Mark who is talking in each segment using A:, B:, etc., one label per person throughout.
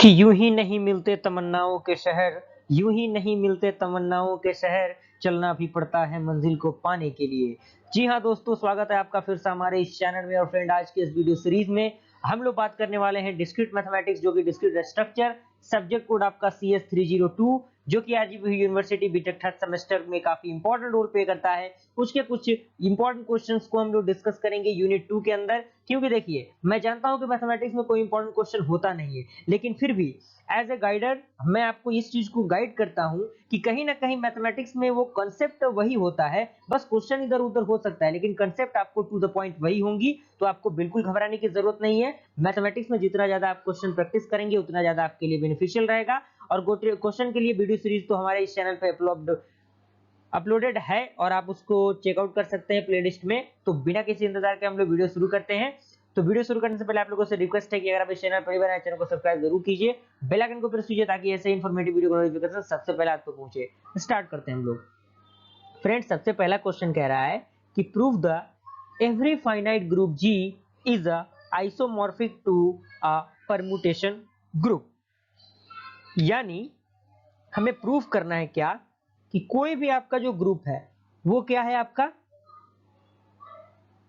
A: कि यूं ही नहीं मिलते तमन्नाओं के शहर, यूं ही नहीं मिलते तमन्नाओं के शहर, चलना भी पड़ता है मंजिल को पाने के लिए। जी हाँ दोस्तों, स्वागत है आपका फिर से हमारे इस चैनल में। और फ्रेंड, आज के इस वीडियो सीरीज में हम लोग बात करने वाले हैं डिस्क्रीट मैथमेटिक्स, जो कि डिस्क्रीट स्ट्रक्चर, सब्जेक्ट कोड आपका CS302, जो कि RGB university BTech third semester में काफी इंपॉर्टेंट रोल प्ले करता है। कुछ इंपॉर्टेंट क्वेश्चंस को हम लोग डिस्कस करेंगे यूनिट 2 के अंदर। क्योंकि देखिए, मैं जानता हूं कि मैथमेटिक्स में कोई इंपॉर्टेंट क्वेश्चन होता नहीं है, लेकिन फिर भी एज ए गाइडर मैं आपको इस चीज को गाइड करता हूं कि कहीं ना कहीं मैथमेटिक्स में वो कंसेप्ट वही होता है, बस क्वेश्चन इधर उधर हो सकता है, लेकिन कंसेप्ट आपको टू द पॉइंट वही होंगी। तो आपको बिल्कुल घबराने की जरूरत नहीं है। मैथमेटिक्स में जितना ज्यादा आप क्वेश्चन प्रैक्टिस करेंगे उतना ज्यादा आपके लिए बेनिफिशियल रहेगा। और क्वेश्चन के लिए वीडियो सीरीज तो हमारे इस चैनल पे अपलोडेड है और आप उसको चेकआउट कर सकते हैं प्लेलिस्ट में। तो बिना किसी इंतजार के हम लोग वीडियो शुरू करते हैं। तो वीडियो शुरू करने से पहले आप लोगों से रिक्वेस्ट है कि अगर आप इस चैनल पर नए, चैनल को सब्सक्राइब जरूर कीजिए, बेल आइकन को प्रेस कीजिए, ताकि ऐसे इन्फॉर्मेटिव वीडियो का नोटिफिकेशन सबसे पहले आप तक पहुंचे। स्टार्ट करते हैं हम लोग। फ्रेंड्स, सबसे पहला क्वेश्चन कह रहा है कि prove the every finite group G is a isomorphic to a permutation group. यानी हमें प्रूफ करना है क्या कि कोई भी आपका जो ग्रुप है वो क्या है, आपका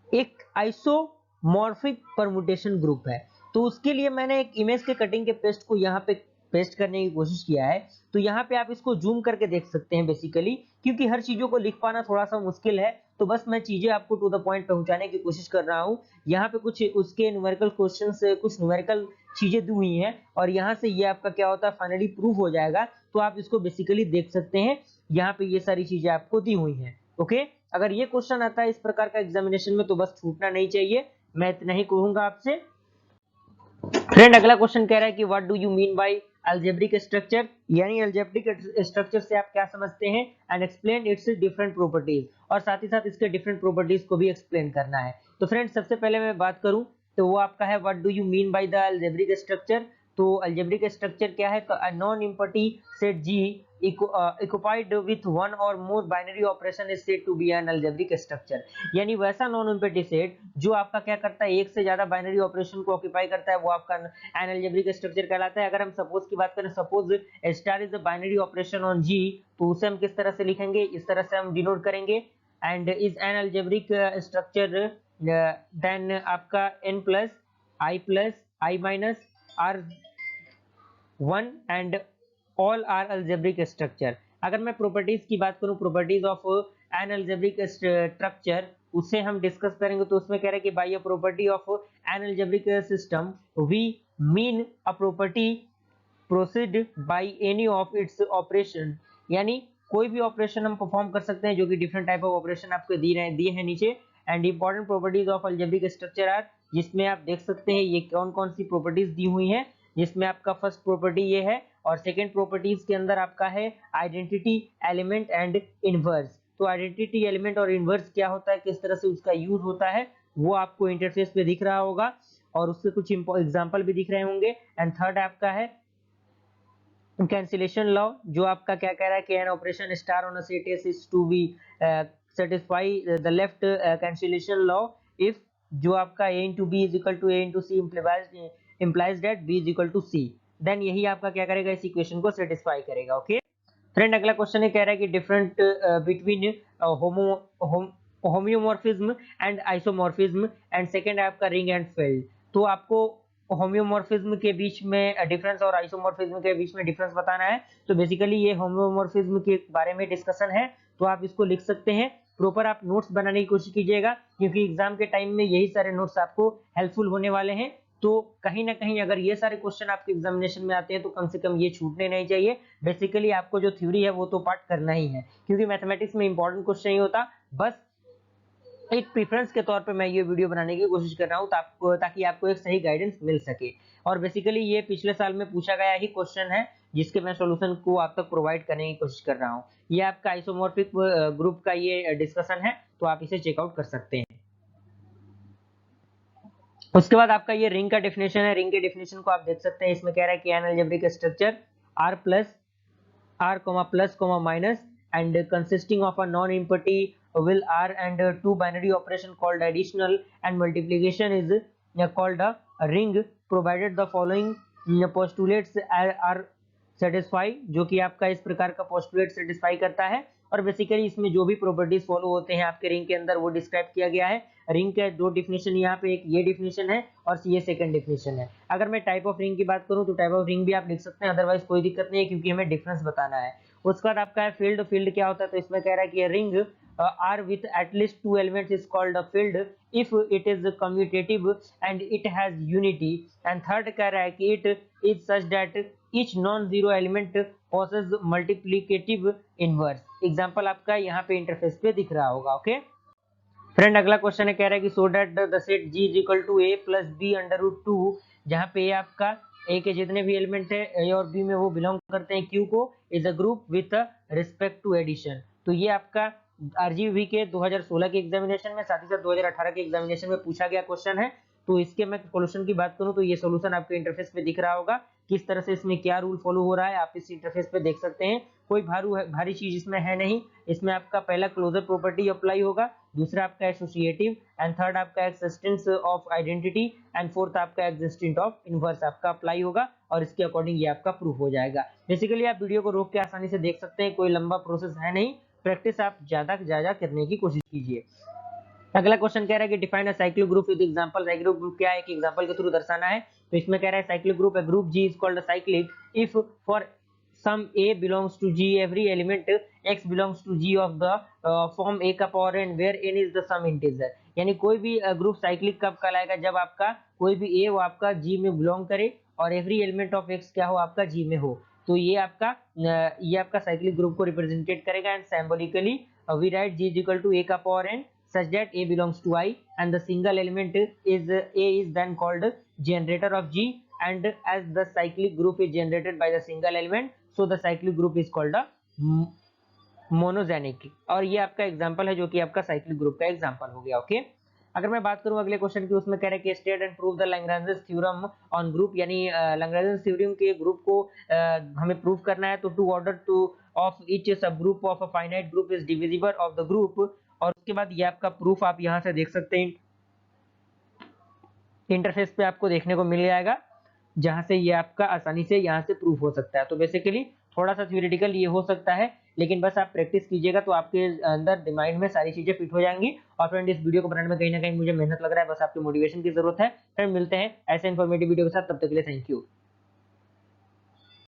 A: एक आइसोमॉर्फिक परमुटेशन ग्रुप है। तो उसके लिए मैंने एक इमेज के कटिंग के पेस्ट को यहाँ पे पेस्ट करने की कोशिश किया है। तो यहाँ पे आप इसको जूम करके देख सकते हैं बेसिकली, क्योंकि हर चीजों को लिख पाना थोड़ा सा मुश्किल है। तो बस मैं चीजें आपको टू द पॉइंट पहुंचाने की कोशिश कर रहा हूँ। यहाँ पे कुछ उसके न्यूमेरिकल क्वेश्चन से कुछ न्यूमेरिकल चीजें दी हुई हैं, और यहाँ से ये आपका क्या होता है, फाइनली प्रूफ हो जाएगा। तो आप इसको बेसिकली देख सकते हैं, यहाँ पे ये सारी चीजें आपको दी हुई हैं। ओके, अगर ये क्वेश्चन आता है इस प्रकार का एग्जामिनेशन में तो बस छूटना नहीं चाहिए, मैं इतना ही कहूंगा आपसे। फ्रेंड, अगला क्वेश्चन कह रहा है कि what do you mean by algebraic structure, यानी अलजेब्रिक स्ट्रक्चर से आप क्या समझते हैं, and explain it's different properties, और साथ ही साथ इसके डिफरेंट प्रॉपर्टीज को भी एक्सप्लेन करना है। तो फ्रेंड, सबसे पहले मैं बात करूं तो वो आपका है what do you mean by the algebraic structure. तो अलजेब्रिक स्ट्रक्चर क्या है, non empty set G occupied with one or more binary operation is said to be an algebraic structure। यानी वैसा नॉन इम्पटी सेट जो आपका क्या करता है, एक से ज्यादा बाइनरी ऑपरेशन को ऑक्यूपाई करता है, वो आपका एन अलजेब्रिक स्ट्रक्चर कहलाता है। अगर हम सपोज की बात करें, suppose star is a binary operation on G, तो उसे हम किस तरह से लिखेंगे, इस तरह से हम डिनोट करेंगे, and is an algebraic structure then आपका n plus I minus R one and all are algebraic structure. अगर मैं प्रॉपर्टीज की बात करूं, properties of an algebraic structure, उसे हम डिस्कस करेंगे। तो उसमें कह रहे हैं कि by a property of an algebraic system we mean a property proceed by any of its operation. यानी कोई भी ऑपरेशन हम परफॉर्म कर सकते हैं, जो कि डिफरेंट टाइप ऑफ ऑपरेशन आपको दिए हैं नीचे। And important properties of algebraic structure are, जिसमें आप देख सकते हैं ये कौन कौन सी प्रॉपर्टीज दी हुई हैं। जिसमें आपका फर्स्ट प्रॉपर्टी ये है, और सेकंड प्रॉपर्टीज के अंदर आपका है आइडेंटिटी एलिमेंट एंड इनवर्स। तो आइडेंटिटी एलिमेंट और इनवर्स क्या होता है, किस तरह से उसका यूज होता है, वो आपको इंटरफेस पे दिख रहा होगा, और उसके कुछ एग्जांपल भी दिख रहे होंगे। एंड थर्ड आपका है कैंसिलेशन लॉ, जो आपका क्या कह रहा है कि an operation star on a set S is to be satisfy the left cancellation law if जो आपका a into b is equal to a into c implies that b is equal to c, then यही आपका क्या करेगा, इस equation को satisfy करेगा। Okay friend, अगला क्वेश्चन ये कह रहा है कि different between homeomorphism and isomorphism, and second है आपका रिंग एंड फील्ड। तो आपको होम्योमॉर्फिज्म के बीच में डिफरेंस और आइसोमॉर्फिज्म के बीच में डिफरेंस बताना है। तो बेसिकली ये होम्योमॉर्फिज्म के बारे में डिस्कशन है, तो आप इसको लिख सकते हैं। प्रॉपर आप नोट्स बनाने की कोशिश कीजिएगा, क्योंकि एग्जाम के टाइम में यही सारे नोट्स आपको हेल्पफुल होने वाले हैं। तो कहीं ना कहीं अगर ये सारे क्वेश्चन आपके एग्जामिनेशन में आते हैं तो कम से कम ये छूटने नहीं चाहिए। बेसिकली आपको जो थ्योरी है वो तो पार्ट करना ही है, क्योंकि मैथमेटिक्स में इंपॉर्टेंट क्वेश्चन नहीं होता। बस एक प्रेफरेंस के तौर पे मैं ये वीडियो बनाने की कोशिश कर रहा हूँ, ताकि आपको एक सही गाइडेंस मिल सके। और बेसिकली ये पिछले साल में पूछा गया ही क्वेश्चन है, जिसके मैं सॉल्यूशन को आप तक प्रोवाइड करने की कोशिश कर रहा हूँ। ये आपका आइसोमॉर्फिक ग्रुप का ये डिस्कशन है, तो आप इसे चेकआउट कर सकते हैं। उसके बाद आपका ये रिंग का डेफिनेशन है। रिंग के डेफिनेशन को आप देख सकते हैं, इसमें कह रहा है कि N algebraic structure R plus R plus minus and consisting of a non-empty will R and two binary operation called additional and multiplication is called a ring, provided the following postulates are satisfy, जो कि आपका इस प्रकार का postulate satisfy करता है। और basically इसमें जो भी प्रॉपर्टीज फॉलो होते हैं आपके रिंग के अंदर वो डिस्क्राइब किया गया है। रिंग के दो डिफिनेशन यहाँ पे, एक ये डिफिनेशन है और ये सेकंड डिफिनेशन है। अगर मैं टाइप ऑफ रिंग की बात करूँ तो टाइप ऑफ रिंग भी आप लिख सकते हैं, अदरवाइज कोई दिक्कत नहीं है, क्योंकि हमें डिफरेंस बताना है। उसके बाद आपका है फील्ड। फील्ड क्या होता है, तो इसमें कह रहा है कि ring R with at least two elements is called a field if it is commutative and it has unity. And third कह रहा है कि it is such that each non zero element possess multiplicative inverse। Example आपका यहाँ पे interface पे दिख रहा होगा। ओके फ्रेंड, अगला क्वेश्चन है, कह रहा है कि so that the set G is equal to A plus B under root 2, जहाँ पे A आपका A के जितने भी एलिमेंट है A और B में वो बिलोंग करते हैं Q को, is a group with respect to addition. तो ये आपका RGB के 2016 के एग्जामिनेशन में, साथ ही साथ 2018 के एग्जामिनेशन में पूछा गया क्वेश्चन है। तो इसके मैं सॉल्यूशन की बात करूं तो ये सॉल्यूशन आपके इंटरफेस पे दिख रहा होगा, किस तरह से इसमें क्या रूल फॉलो हो रहा है आप इस इंटरफेस पे देख सकते हैं। कोई भारी चीज इसमें है नहीं। इसमें आपका पहला क्लोजर प्रॉपर्टी अप्लाई होगा, दूसरा आपका एसोसिएटिव, एंड थर्ड आपका existence of identity, and fourth आपका एग्जिस्टेंट ऑफ इनवर्स आपका अप्लाई होगा, और इसके अकॉर्डिंग ये आपका प्रूफ हो जाएगा। बेसिकली आप वीडियो को रोक के आसानी से देख सकते हैं, कोई लंबा प्रोसेस है नहीं। प्रैक्टिस आप ज्यादा से ज्यादा करने की कोशिश कीजिए। अगला क्वेश्चन कह रहा है कि define a cyclic group with example. Cyclic group क्या है, एक एग्जांपल के थ्रू दर्शाना है। तो इसमें कह रहा है cyclic group, a group G is called a cyclic if for some A belongs to G every element X belongs to G of the form A का power n where n is the sum integer। यानी कोई भी group cyclic कब कहलाएगा, जब आपका कोई भी A वो आपका G में बिलोंग करे और एवरी एलिमेंट ऑफ X क्या हो, आपका G में हो। तो ये आपका साइक्लिक ग्रुप को रिप्रेजेंटेट करेगा। And symbolically we write G is equal to A का power n such that A belongs to I and the single element is A is then called generator of G, and as the cyclic group is generated by the single element, so the cyclic group is called a monogenic. और ये आपका example है जो कि आपका cyclic group का example हो गया। ओके अगर मैं बात करूं अगले क्वेश्चन की, उसमें कह रहा है कि state and prove the Lagrange theorem on group, यानी लैग्रेंज थ्योरम के ग्रुप को हमें प्रूव करना है। तो to order to of each subgroup of a finite group is divisible of the group. और उसके बाद ये आपका प्रूफ आप यहाँ से देख सकते हैं, इंटरफेस पे आपको देखने को मिल जाएगा, जहां से ये आपका आसानी से यहाँ से प्रूफ हो सकता है। तो बेसिकली थोड़ा सा थ्योरेटिकल ये हो सकता है, लेकिन बस आप प्रैक्टिस कीजिएगा तो आपके अंदर माइंड में सारी चीजें फिट हो जाएंगी। और फ्रेंड इस वीडियो को बनाने में कहीं ना कहीं मुझे मेहनत लग रहा है, बस आपकी मोटिवेशन की जरूरत है। फ्रेंड मिलते हैं ऐसे इन्फॉर्मेटिव वीडियो के साथ, तब तक के लिए थैंक यू।